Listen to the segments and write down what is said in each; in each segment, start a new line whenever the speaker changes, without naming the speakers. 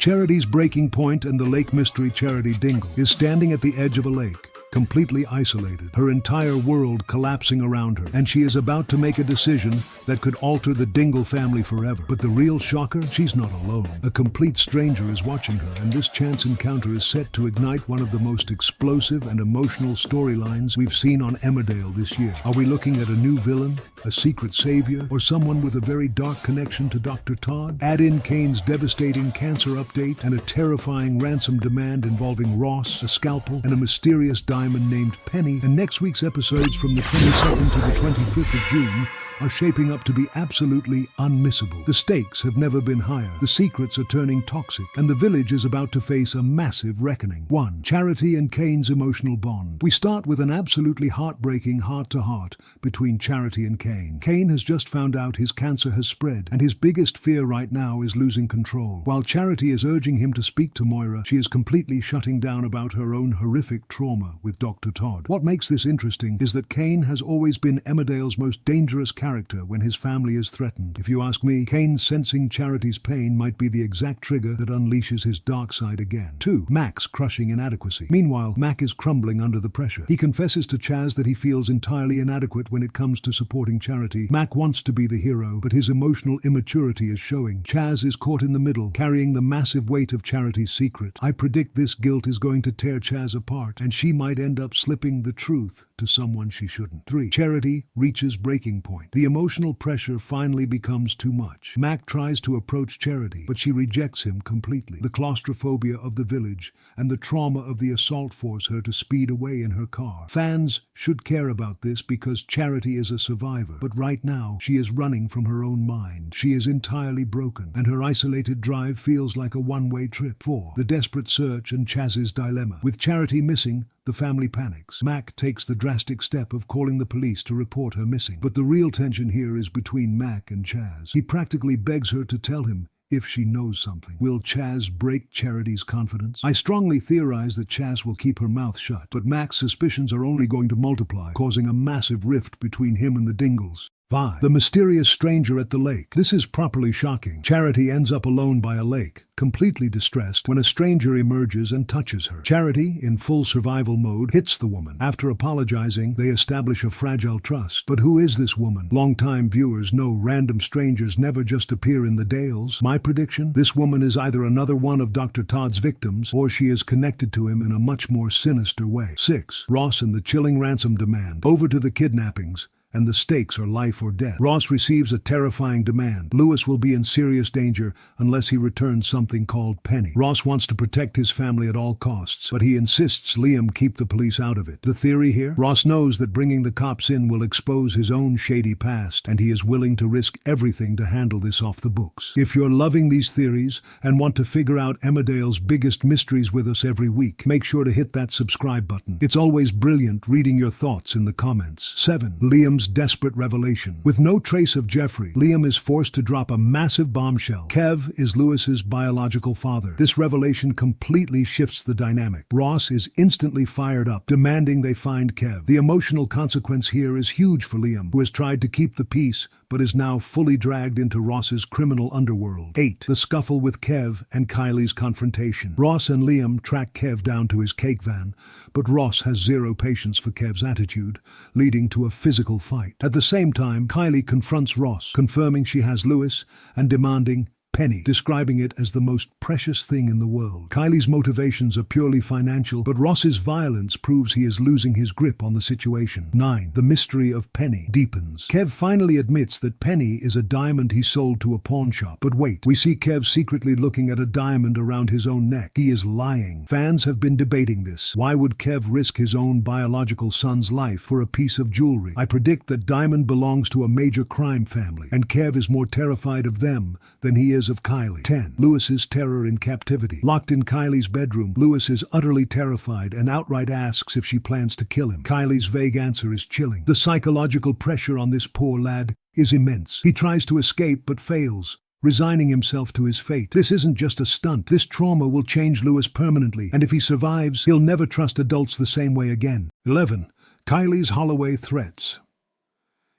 Charity's breaking point and the lake mystery Charity Dingle is standing at the edge of a lake, completely isolated, her entire world collapsing around her, and she is about to make a decision that could alter the Dingle family forever. But the real shocker? She's not alone. A complete stranger is watching her, and this chance encounter is set to ignite one of the most explosive and emotional storylines we've seen on Emmerdale this year. Are we looking at a new villain, a secret savior, or someone with a very dark connection to Dr. Todd? Add in Kane's devastating cancer update and a terrifying ransom demand involving Ross, a scalpel, and a mysterious diamond named Penny, and next week's episodes from the 22nd to the 25th of June are shaping up to be absolutely unmissable. The stakes have never been higher, the secrets are turning toxic, and the village is about to face a massive reckoning. 1. Charity and Kane's emotional bond. We start with an absolutely heartbreaking heart-to-heart between Charity and Kane. Kane has just found out his cancer has spread, and his biggest fear right now is losing control. While Charity is urging him to speak to Moira, she is completely shutting down about her own horrific trauma with Dr. Todd. What makes this interesting is that Kane has always been Emmerdale's most dangerous character when his family is threatened. If you ask me, Kane sensing Charity's pain might be the exact trigger that unleashes his dark side again. 2. Mac's crushing inadequacy. Meanwhile, Mac is crumbling under the pressure. He confesses to Chaz that he feels entirely inadequate when it comes to supporting Charity. Mac wants to be the hero, but his emotional immaturity is showing. Chaz is caught in the middle, carrying the massive weight of Charity's secret. I predict this guilt is going to tear Chaz apart, and she might end up slipping the truth to someone she shouldn't. 3. Charity reaches breaking point. The emotional pressure finally becomes too much. Mac tries to approach Charity, but she rejects him completely. The claustrophobia of the village and the trauma of the assault force her to speed away in her car. Fans should care about this because Charity is a survivor, but right now she is running from her own mind. She is entirely broken, and her isolated drive feels like a one-way trip. 4. The desperate search and Chaz's dilemma. With Charity missing, the family panics. Mac takes the drastic step of calling the police to report her missing. But the real tension here is between Mac and Chaz. He practically begs her to tell him if she knows something. Will Chaz break Charity's confidence? I strongly theorize that Chaz will keep her mouth shut, but Mac's suspicions are only going to multiply, causing a massive rift between him and the Dingles. 5. The mysterious stranger at the lake. This is properly shocking. Charity ends up alone by a lake, completely distressed, when a stranger emerges and touches her. Charity, in full survival mode, hits the woman. After apologizing, they establish a fragile trust. But who is this woman? Longtime viewers know random strangers never just appear in the Dales. My prediction? This woman is either another one of Dr. Todd's victims, or she is connected to him in a much more sinister way. 6. Ross and the chilling ransom demand. Over to the kidnappings, and the stakes are life or death. Ross receives a terrifying demand. Lewis will be in serious danger unless he returns something called Penny. Ross wants to protect his family at all costs, but he insists Liam keep the police out of it. The theory here? Ross knows that bringing the cops in will expose his own shady past, and he is willing to risk everything to handle this off the books. If you're loving these theories and want to figure out Emmerdale's biggest mysteries with us every week, make sure to hit that subscribe button. It's always brilliant reading your thoughts in the comments. 7. Liam's desperate revelation. With no trace of Jeffrey, Liam is forced to drop a massive bombshell. Kev is Lewis's biological father. This revelation completely shifts the dynamic. Ross is instantly fired up, demanding they find Kev. The emotional consequence here is huge for Liam, who has tried to keep the peace, but is now fully dragged into Ross's criminal underworld. 8. The scuffle with Kev and Kylie's confrontation. Ross and Liam track Kev down to his cake van, but Ross has zero patience for Kev's attitude, leading to a physical fight. At the same time, Kylie confronts Ross, confirming she has Lewis and demanding Penny, describing it as the most precious thing in the world. Kylie's motivations are purely financial, but Ross's violence proves he is losing his grip on the situation. 9. The mystery of Penny deepens. Kev finally admits that Penny is a diamond he sold to a pawn shop. But wait, we see Kev secretly looking at a diamond around his own neck. He is lying. Fans have been debating this. Why would Kev risk his own biological son's life for a piece of jewelry? I predict that diamond belongs to a major crime family, and Kev is more terrified of them than he is of Kylie. 10. Lewis's terror in captivity. Locked in Kylie's bedroom, Lewis is utterly terrified and outright asks if she plans to kill him. Kylie's vague answer is chilling. The psychological pressure on this poor lad is immense. He tries to escape but fails, resigning himself to his fate. This isn't just a stunt. This trauma will change Lewis permanently, and if he survives, he'll never trust adults the same way again. 11. Kylie's Holloway threats.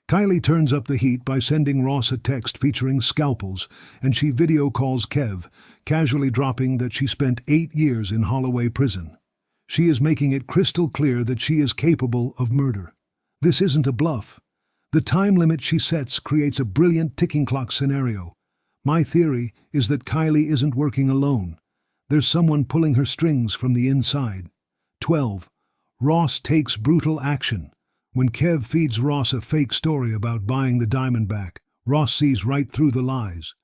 Kylie turns up the heat by sending Ross a text featuring scalpels, and she video calls Kev, casually dropping that she spent 8 years in Holloway prison. She is making it crystal clear that she is capable of murder. This isn't a bluff. The time limit she sets creates a brilliant ticking clock scenario. My theory is that Kylie isn't working alone. There's someone pulling her strings from the inside. 12. Ross takes brutal action. When Kev feeds Ross a fake story about buying the diamond back, Ross sees right through the lies.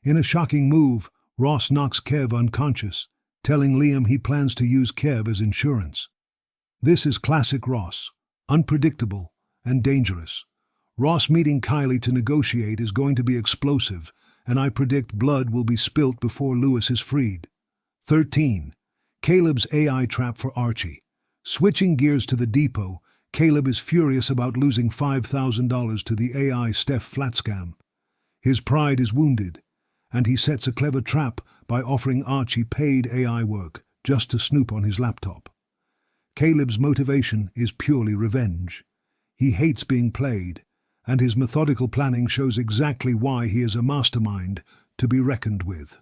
In a shocking move, Ross knocks Kev unconscious, telling Liam he plans to use Kev as insurance. This is classic Ross, unpredictable and dangerous. Ross meeting Kylie to negotiate is going to be explosive, and I predict blood will be spilt before Lewis is freed. 13. Caleb's AI trap for Archie. Switching gears to the depot, Caleb is furious about losing $5,000 to the AI Steph flat scam. His pride is wounded, and he sets a clever trap by offering Archie paid AI work just to snoop on his laptop. Caleb's motivation is purely revenge. He hates being played, and his methodical planning shows exactly why he is a mastermind to be reckoned with.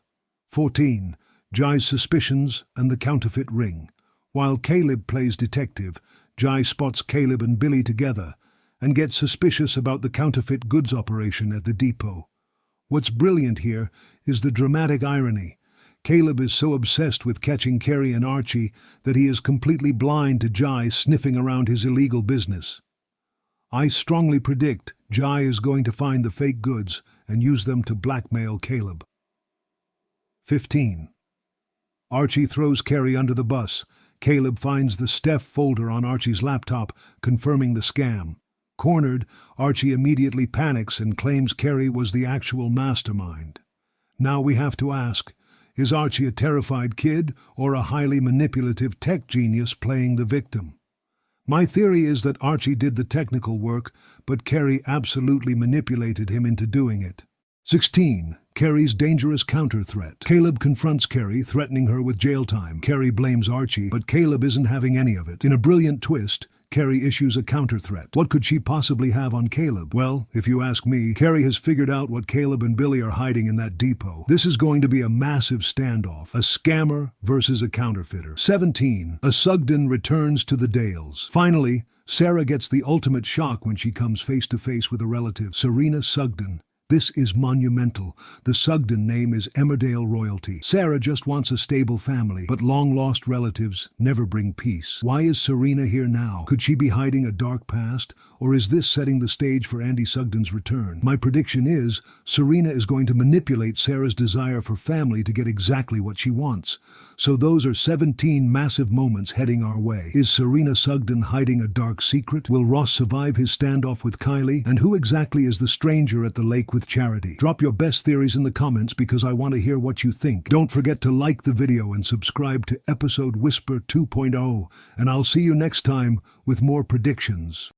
14. Jai's suspicions and the counterfeit ring. While Caleb plays detective, Jai spots Caleb and Billy together and gets suspicious about the counterfeit goods operation at the depot. What's brilliant here is the dramatic irony. Caleb is so obsessed with catching Kerry and Archie that he is completely blind to Jai sniffing around his illegal business. I strongly predict Jai is going to find the fake goods and use them to blackmail Caleb. 15. Archie throws Kerry under the bus. Caleb finds the Steph folder on Archie's laptop, confirming the scam. Cornered, Archie immediately panics and claims Kerry was the actual mastermind. Now we have to ask, is Archie a terrified kid or a highly manipulative tech genius playing the victim? My theory is that Archie did the technical work, but Kerry absolutely manipulated him into doing it. 16. Kerry's dangerous counter-threat. Caleb confronts Kerry, threatening her with jail time. Kerry blames Archie, but Caleb isn't having any of it. In a brilliant twist, Kerry issues a counter-threat. What could she possibly have on Caleb? Well, if you ask me, Kerry has figured out what Caleb and Billy are hiding in that depot. This is going to be a massive standoff, a scammer versus a counterfeiter. 17. A Sugden returns to the Dales. Finally, Sarah gets the ultimate shock when she comes face-to-face with a relative, Serena Sugden. This is monumental. The Sugden name is Emmerdale royalty. Sarah just wants a stable family, but long-lost relatives never bring peace. Why is Serena here now? Could she be hiding a dark past? Or is this setting the stage for Andy Sugden's return? My prediction is Serena is going to manipulate Sarah's desire for family to get exactly what she wants. So those are 17 massive moments heading our way. Is Serena Sugden hiding a dark secret? Will Ross survive his standoff with Kylie? And who exactly is the stranger at the lake with Charity? Drop your best theories in the comments because I want to hear what you think. Don't forget to like the video and subscribe to Episode Whisper 2.0, and I'll see you next time with more predictions.